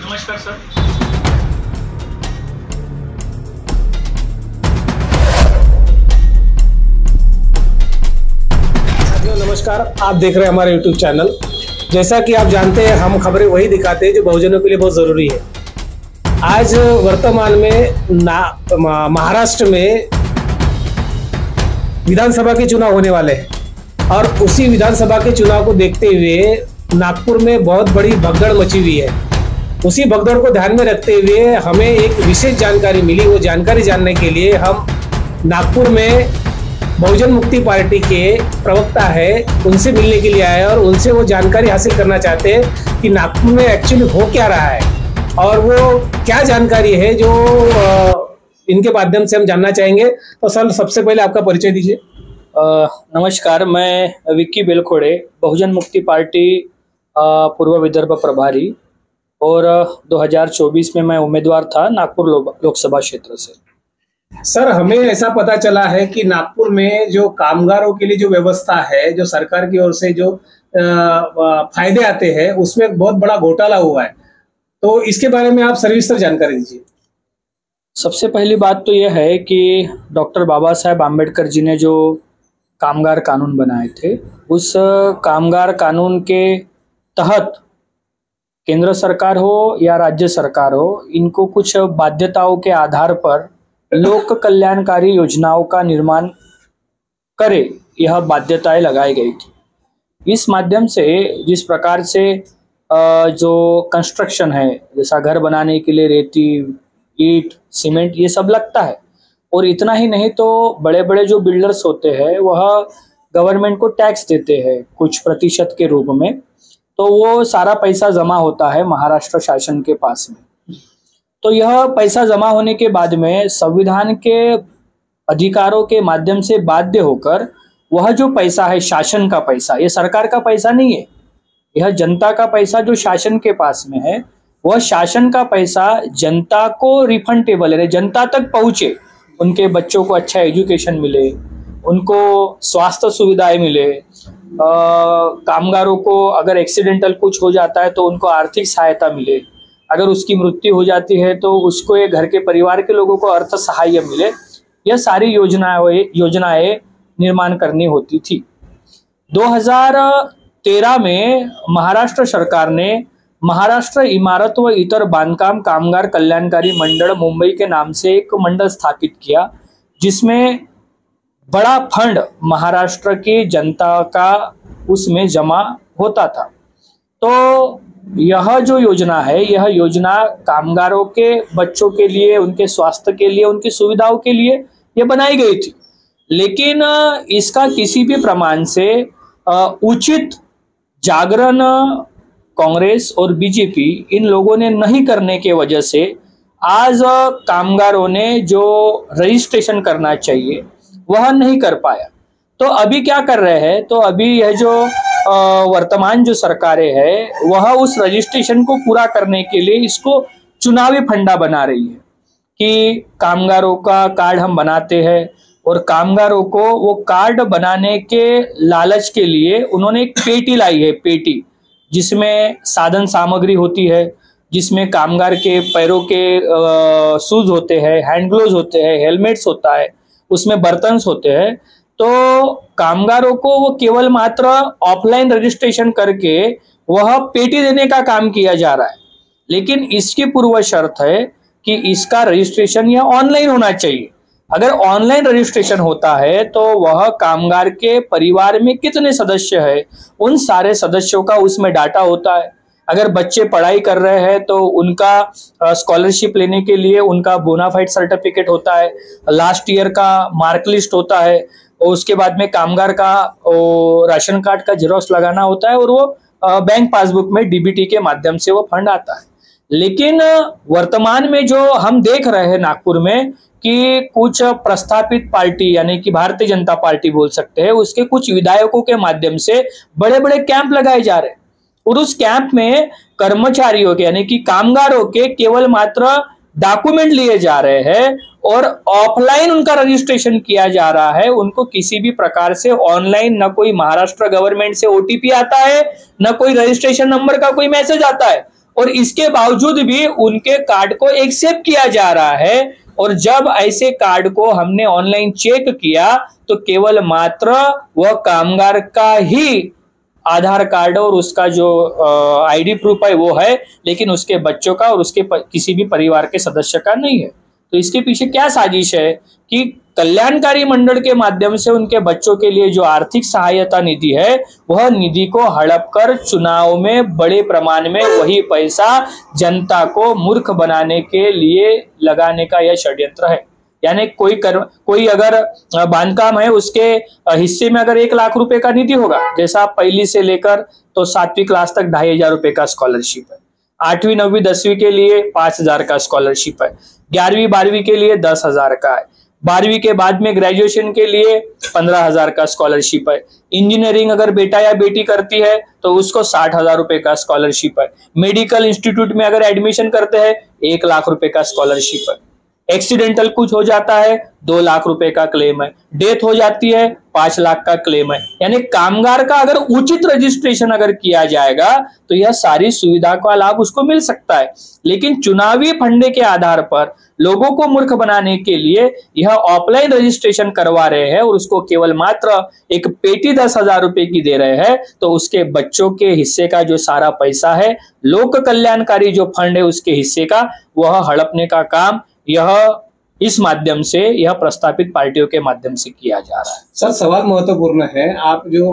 नमस्कार सर। नमस्कार, आप देख रहे हैं हमारे YouTube चैनल। जैसा कि आप जानते हैं, हम खबरें वही दिखाते हैं जो बहुजनों के लिए बहुत ज़रूरी है। आज वर्तमान में महाराष्ट्र में विधानसभा के चुनाव होने वाले हैं और उसी विधानसभा के चुनाव को देखते हुए नागपुर में बहुत बड़ी भगदड़ मची हुई है। उसी भगदड़ को ध्यान में रखते हुए हमें एक विशेष जानकारी मिली। वो जानकारी जानने के लिए हम नागपुर में बहुजन मुक्ति पार्टी के प्रवक्ता है उनसे मिलने के लिए आए और उनसे वो जानकारी हासिल करना चाहते हैं कि नागपुर में एक्चुअली हो क्या रहा है और वो क्या जानकारी है जो इनके माध्यम से हम जानना चाहेंगे। तो सर, सबसे पहले आपका परिचय दीजिए। नमस्कार, मैं विक्की बेलखोड़े, बहुजन मुक्ति पार्टी पूर्व विदर्भ प्रभारी, और 2024 में मैं उम्मीदवार था नागपुर लोकसभा क्षेत्र से। सर, हमें ऐसा पता चला है कि नागपुर में जो कामगारों के लिए जो व्यवस्था है, जो सरकार की ओर से जो फायदे आते हैं, उसमें बहुत बड़ा घोटाला हुआ है। तो इसके बारे में आप सविस्तर जानकारी दीजिए। सबसे पहली बात तो यह है कि डॉक्टर बाबा साहेब आम्बेडकर जी ने जो कामगार कानून बनाए थे, उस कामगार कानून के तहत केंद्र सरकार हो या राज्य सरकार हो, इनको कुछ बाध्यताओं के आधार पर लोक कल्याणकारी योजनाओं का निर्माण करे, यह बाध्यताएं लगाई गई थी। इस माध्यम से जिस प्रकार से जो कंस्ट्रक्शन है, जैसा घर बनाने के लिए रेती, ईंट, सीमेंट, ये सब लगता है। और इतना ही नहीं तो बड़े बड़े जो बिल्डर्स होते हैं वह गवर्नमेंट को टैक्स देते हैं कुछ प्रतिशत के रूप में। तो वो सारा पैसा जमा होता है महाराष्ट्र शासन के पास में। तो यह पैसा जमा होने के बाद में संविधान के अधिकारों के माध्यम से बाध्य होकर वह जो पैसा है, शासन का पैसा, ये सरकार का पैसा नहीं है, यह जनता का पैसा जो शासन के पास में है, वह शासन का पैसा जनता को रिफंडेबल है, जनता तक पहुंचे, उनके बच्चों को अच्छा एजुकेशन मिले, उनको स्वास्थ्य सुविधाएं मिले, कामगारों को अगर एक्सीडेंटल कुछ हो जाता है तो उनको आर्थिक सहायता मिले, अगर उसकी मृत्यु हो जाती है तो उसको एक घर के परिवार के लोगों को अर्थ सहाय मिले। यह सारी योजनाएं निर्माण करनी होती थी। 2013 में महाराष्ट्र सरकार ने महाराष्ट्र इमारत व इतर बांधकाम कामगार कल्याणकारी मंडल मुंबई के नाम से एक मंडल स्थापित किया, जिसमें बड़ा फंड महाराष्ट्र की जनता का उसमें जमा होता था। तो यह जो योजना है, यह योजना कामगारों के बच्चों के लिए, उनके स्वास्थ्य के लिए, उनकी सुविधाओं के लिए यह बनाई गई थी। लेकिन इसका किसी भी प्रमाण से उचित जागरण कांग्रेस और बीजेपी इन लोगों ने नहीं करने के वजह से आज कामगारों ने जो रजिस्ट्रेशन करना चाहिए वह नहीं कर पाया। तो अभी क्या कर रहे हैं, तो अभी यह जो वर्तमान जो सरकारें है वह उस रजिस्ट्रेशन को पूरा करने के लिए इसको चुनावी फंडा बना रही है कि कामगारों का कार्ड हम बनाते हैं, और कामगारों को वो कार्ड बनाने के लालच के लिए उन्होंने एक पेटी लाई है, पेटी जिसमें साधन सामग्री होती है, जिसमें कामगार के पैरों के शूज होते हैं, हैंड ग्लोव्स होते हैं, हेलमेट्स होता है, उसमें बर्तन होते हैं। तो कामगारों को वो केवल मात्र ऑफलाइन रजिस्ट्रेशन करके वह पेटी देने का काम किया जा रहा है। लेकिन इसकी पूर्व शर्त है कि इसका रजिस्ट्रेशन यह ऑनलाइन होना चाहिए। अगर ऑनलाइन रजिस्ट्रेशन होता है तो वह कामगार के परिवार में कितने सदस्य हैं, उन सारे सदस्यों का उसमें डाटा होता है। अगर बच्चे पढ़ाई कर रहे हैं तो उनका स्कॉलरशिप लेने के लिए उनका बोनाफाइड सर्टिफिकेट होता है, लास्ट ईयर का मार्क लिस्ट होता है, और उसके बाद में कामगार का राशन कार्ड का जेरॉक्स लगाना होता है, और वो बैंक पासबुक में डीबीटी के माध्यम से वो फंड आता है। लेकिन वर्तमान में जो हम देख रहे हैं नागपुर में कि कुछ प्रस्थापित पार्टी यानी कि भारतीय जनता पार्टी बोल सकते हैं, उसके कुछ विधायकों के माध्यम से बड़े बड़े कैंप लगाए जा रहे हैं, और उस कैंप में कर्मचारियों के यानी कि कामगारों के केवल मात्र डॉक्यूमेंट लिए जा रहे हैं और ऑफलाइन उनका रजिस्ट्रेशन किया जा रहा है। उनको किसी भी प्रकार से ऑनलाइन न कोई महाराष्ट्र गवर्नमेंट से ओटीपी आता है, न कोई रजिस्ट्रेशन नंबर का कोई मैसेज आता है। और इसके बावजूद भी उनके कार्ड को एक्सेप्ट किया जा रहा है। और जब ऐसे कार्ड को हमने ऑनलाइन चेक किया तो केवल मात्र वह कामगार का ही आधार कार्ड और उसका जो आईडी प्रूफ है वो है, लेकिन उसके बच्चों का और उसके किसी भी परिवार के सदस्य का नहीं है। तो इसके पीछे क्या साजिश है कि कल्याणकारी मंडल के माध्यम से उनके बच्चों के लिए जो आर्थिक सहायता निधि है वह निधि को हड़प कर चुनाव में बड़े प्रमाण में वही पैसा जनता को मूर्ख बनाने के लिए लगाने का यह षड्यंत्र है। यानी कोई अगर बांधकाम है उसके हिस्से में अगर 1 लाख रुपए का निधि होगा, जैसा पहली से लेकर तो 7वीं क्लास तक 2,500 रुपए का स्कॉलरशिप है, 8वीं 9वीं 10वीं के लिए 5,000 का स्कॉलरशिप है, 11वीं 12वीं के लिए 10,000 का है, 12वीं के बाद में ग्रेजुएशन के लिए 15,000 का स्कॉलरशिप है, इंजीनियरिंग अगर बेटा या बेटी करती है तो उसको 60,000 रुपए का स्कॉलरशिप है, मेडिकल इंस्टीट्यूट में अगर एडमिशन करते हैं 1 लाख रुपए का स्कॉलरशिप है, एक्सीडेंटल कुछ हो जाता है 2 लाख रुपए का क्लेम है, डेथ हो जाती है 5 लाख का क्लेम है। यानी कामगार का अगर उचित रजिस्ट्रेशन अगर किया जाएगा तो यह सारी सुविधा का लाभ उसको मिल सकता है। लेकिन चुनावी फंडे के आधार पर लोगों को मूर्ख बनाने के लिए यह ऑफलाइन रजिस्ट्रेशन करवा रहे हैं और उसको केवल मात्र एक पेटी 10,000 रुपए की दे रहे हैं, तो उसके बच्चों के हिस्से का जो सारा पैसा है, लोक कल्याणकारी जो फंड है उसके हिस्से का, वह हड़पने का काम यह इस माध्यम से, यह प्रस्तापित पार्टियों के माध्यम से किया जा रहा है। सर, सवाल महत्वपूर्ण है। आप जो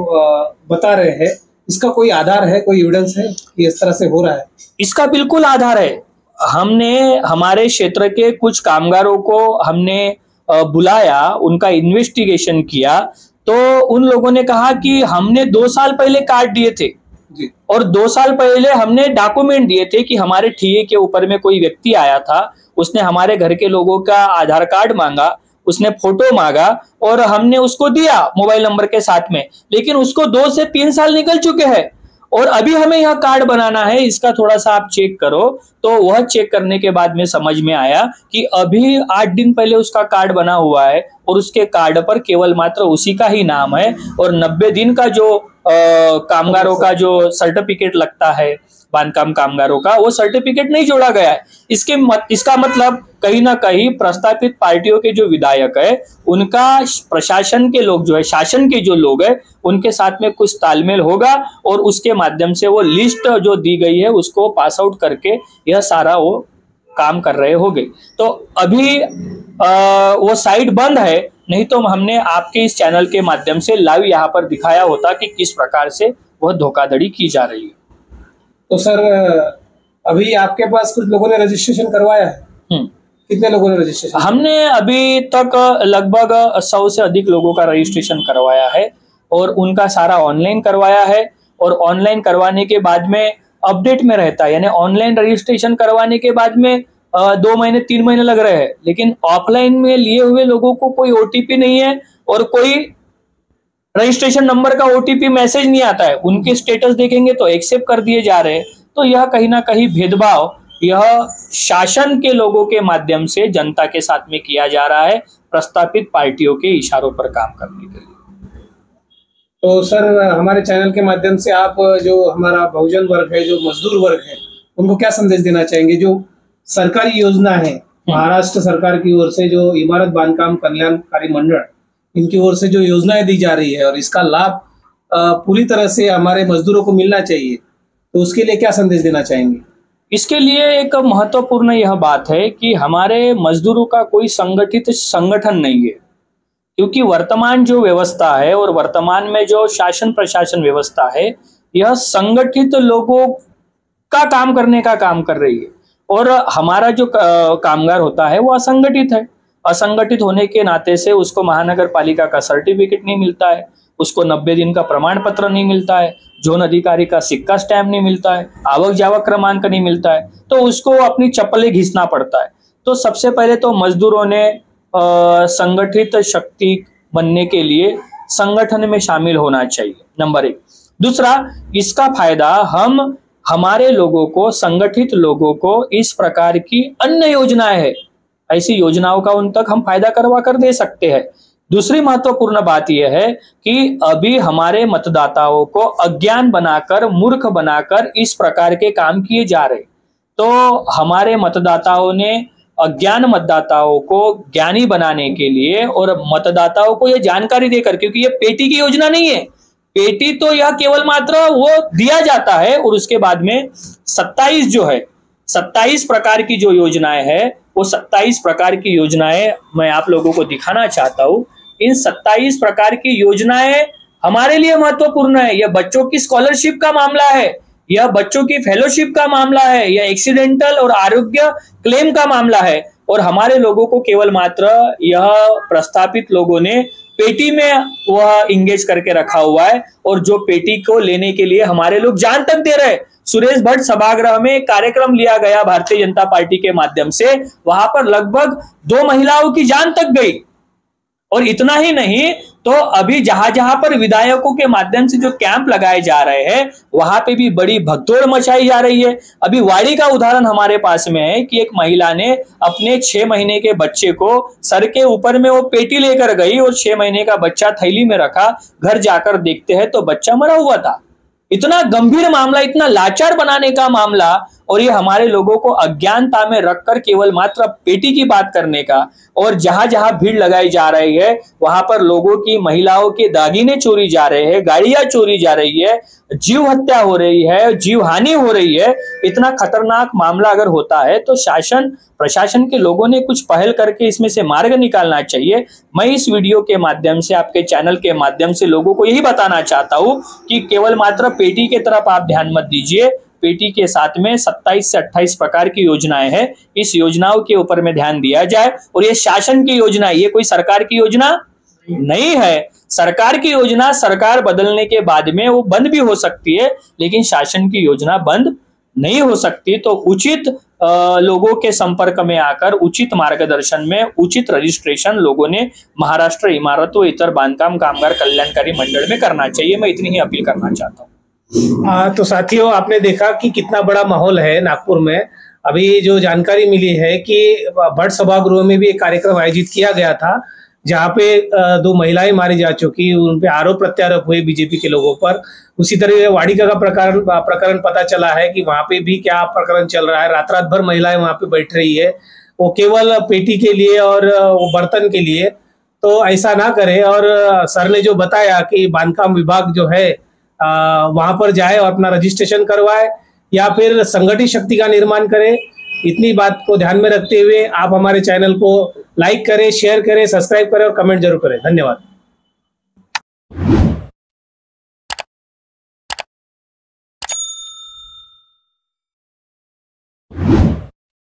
बता रहे हैं इसका कोई आधार है, कोई एविडेंस है कि इस तरह से हो रहा है? इसका बिल्कुल आधार है। हमने हमारे क्षेत्र के कुछ कामगारों को हमने बुलाया, उनका इन्वेस्टिगेशन किया, तो उन लोगों ने कहा कि हमने 2 साल पहले कार्ड दिए थे जी, और 2 साल पहले हमने डॉक्यूमेंट दिए थे कि हमारे ठिये के ऊपर में कोई व्यक्ति आया था, उसने हमारे घर के लोगों का आधार कार्ड मांगा, उसने फोटो मांगा और हमने उसको दिया मोबाइल नंबर के साथ में, लेकिन उसको 2 से 3 साल निकल चुके हैं और अभी हमें यह कार्ड बनाना है, इसका थोड़ा सा आप चेक करो। तो वह चेक करने के बाद में समझ में आया कि अभी 8 दिन पहले उसका कार्ड बना हुआ है और उसके कार्ड पर केवल मात्र उसी का ही नाम है और 90 दिन का जो कामगारों का जो सर्टिफिकेट लगता है बांधकाम कामगारों का, वो सर्टिफिकेट नहीं जोड़ा गया है। इसका मतलब कहीं ना कहीं प्रस्तापित पार्टियों के जो विधायक है उनका प्रशासन के लोग जो है, शासन के जो लोग है, उनके साथ में कुछ तालमेल होगा और उसके माध्यम से वो लिस्ट जो दी गई है उसको पास आउट करके यह सारा वो काम कर रहे होंगे। तो अभी वो साइट बंद है, नहीं तो हमने आपके इस चैनल के माध्यम से लाइव यहाँ पर दिखाया होता कि किस प्रकार से वह धोखाधड़ी की जा रही है। तो सर, अभी आपके पास कुछ लोगों ने रजिस्ट्रेशन करवाया है? कितने लोगों ने रजिस्ट्रेशन? हमने अभी तक लगभग 100 से अधिक लोगों का रजिस्ट्रेशन करवाया है और उनका सारा ऑनलाइन करवाया है और ऑनलाइन करवाने के बाद में अपडेट में रहता है। यानी ऑनलाइन रजिस्ट्रेशन करवाने के बाद में 2 महीने 3 महीने लग रहे हैं, लेकिन ऑफलाइन में लिए हुए लोगों को कोई ओटीपी नहीं है और कोई रजिस्ट्रेशन नंबर का ओटीपी मैसेज नहीं आता है। उनके स्टेटस देखेंगे तो एक्सेप्ट कर दिए जा रहे हैं। तो यह कहीं ना कहीं भेदभाव यह शासन के लोगों के माध्यम से जनता के साथ में किया जा रहा है, प्रस्तापित पार्टियों के इशारों पर काम करने के लिए। तो सर, हमारे चैनल के माध्यम से आप जो हमारा बहुजन वर्ग है, जो मजदूर वर्ग है, उनको क्या संदेश देना चाहेंगे? जो सरकारी योजना है महाराष्ट्र सरकार की ओर से, जो इमारत बांधकाम कल्याणकारी मंडल, इनकी ओर से जो योजनाएं दी जा रही है और इसका लाभ पूरी तरह से हमारे मजदूरों को मिलना चाहिए, तो उसके लिए क्या संदेश देना चाहेंगे? इसके लिए एक महत्वपूर्ण यह बात है कि हमारे मजदूरों का कोई संगठित संगठन नहीं है, क्योंकि वर्तमान जो व्यवस्था है और वर्तमान में जो शासन प्रशासन व्यवस्था है यह संगठित लोगों का काम करने का काम कर रही है और हमारा जो कामगार होता है वो असंगठित है। असंगठित होने के नाते से उसको महानगर पालिका का सर्टिफिकेट नहीं मिलता है, उसको 90 दिन का प्रमाण पत्र नहीं मिलता है, जोन अधिकारी का सिक्का स्टैम्प नहीं मिलता है, आवक जावक क्रमांक नहीं मिलता है, तो उसको अपनी चप्पलें घिसना पड़ता है। तो सबसे पहले तो मजदूरों ने संगठित शक्ति बनने के लिए संगठन में शामिल होना चाहिए, नंबर 1। दूसरा, इसका फायदा हम हमारे लोगों को, संगठित लोगों को इस प्रकार की अन्य योजनाएं है, ऐसी योजनाओं का उन तक हम फायदा करवा कर दे सकते हैं। दूसरी महत्वपूर्ण बात यह है कि अभी हमारे मतदाताओं को अज्ञान बनाकर, मूर्ख बनाकर इस प्रकार के काम किए जा रहे, तो हमारे मतदाताओं ने अज्ञान मतदाताओं को ज्ञानी बनाने के लिए और मतदाताओं को यह जानकारी देकर, क्योंकि ये पेटी की योजना नहीं है, पेटी तो यह केवल मात्र वो दिया जाता है और उसके बाद में 27 जो है 27 प्रकार की जो योजनाएं है वो 27 प्रकार की योजनाएं मैं आप लोगों को दिखाना चाहता हूं। इन 27 प्रकार की योजनाएं हमारे लिए महत्वपूर्ण है। यह बच्चों की स्कॉलरशिप का मामला है, यह बच्चों की फेलोशिप का मामला है, यह एक्सीडेंटल और आरोग्य क्लेम का मामला है। और हमारे लोगों को केवल मात्र यह प्रस्तापित लोगों ने पेटी में वह इंगेज करके रखा हुआ है, और जो पेटी को लेने के लिए हमारे लोग जान तक दे रहे। सुरेश भट्ट सभागृह में एक कार्यक्रम लिया गया भारतीय जनता पार्टी के माध्यम से, वहां पर लगभग 2 महिलाओं की जान तक गई। और इतना ही नहीं, तो अभी जहां जहां पर विधायकों के माध्यम से जो कैंप लगाए जा रहे हैं वहां पे भी बड़ी भगदौड़ मचाई जा रही है। अभी वाड़ी का उदाहरण हमारे पास में है कि एक महिला ने अपने 6 महीने के बच्चे को सर के ऊपर में वो पेटी लेकर गई और 6 महीने का बच्चा थैली में रखा, घर जाकर देखते हैं तो बच्चा मरा हुआ था। इतना गंभीर मामला, इतना लाचार बनाने का मामला, और ये हमारे लोगों को अज्ञानता में रखकर केवल मात्र पेटी की बात करने का। और जहां जहां भीड़ लगाई जा रही है वहां पर लोगों की, महिलाओं के दागिने चोरी जा रहे हैं, गाड़ियां चोरी जा रही है, जीव हत्या हो रही है, जीव हानि हो रही है। इतना खतरनाक मामला अगर होता है तो शासन प्रशासन के लोगों ने कुछ पहल करके इसमें से मार्ग निकालना चाहिए। मैं इस वीडियो के माध्यम से, आपके चैनल के माध्यम से लोगों को यही बताना चाहता हूं कि केवल मात्र पेटी की तरफ आप ध्यान मत दीजिए। पेटी के साथ में 27 से 28 प्रकार की योजनाएं हैं, इस योजनाओं के ऊपर में ध्यान दिया जाए। और ये शासन की योजना, ये कोई सरकार की योजना नहीं है। सरकार की योजना सरकार बदलने के बाद में वो बंद भी हो सकती है, लेकिन शासन की योजना बंद नहीं हो सकती। तो उचित लोगों के संपर्क में आकर उचित मार्गदर्शन में उचित रजिस्ट्रेशन लोगों ने महाराष्ट्र इमारत व इतर बांधकाम कामगार कल्याणकारी मंडल में करना चाहिए। मैं इतनी ही अपील करना चाहता हूँ। तो साथियों, आपने देखा कि कितना बड़ा माहौल है नागपुर में। अभी जो जानकारी मिली है कि भट्ट सभागृह में भी एक कार्यक्रम आयोजित किया गया था जहाँ पे 2 महिलाएं मारी जा चुकी, उन पे आरोप प्रत्यारोप हुए बीजेपी के लोगों पर। उसी तरह वाड़िका का प्रकरण पता चला है कि वहां पे भी क्या प्रकरण चल रहा है। रात रात भर महिलाएं वहां पे बैठ रही है, वो केवल पेटी के लिए और वो बर्तन के लिए। तो ऐसा ना करे। और सर ने जो बताया कि बांधकाम विभाग जो है वहां पर जाए और अपना रजिस्ट्रेशन करवाए या फिर संगठित शक्ति का निर्माण करे, इतनी बात को ध्यान में रखते हुए आप हमारे चैनल को लाइक करें, शेयर करें, सब्सक्राइब करें और कमेंट जरूर करें। धन्यवाद।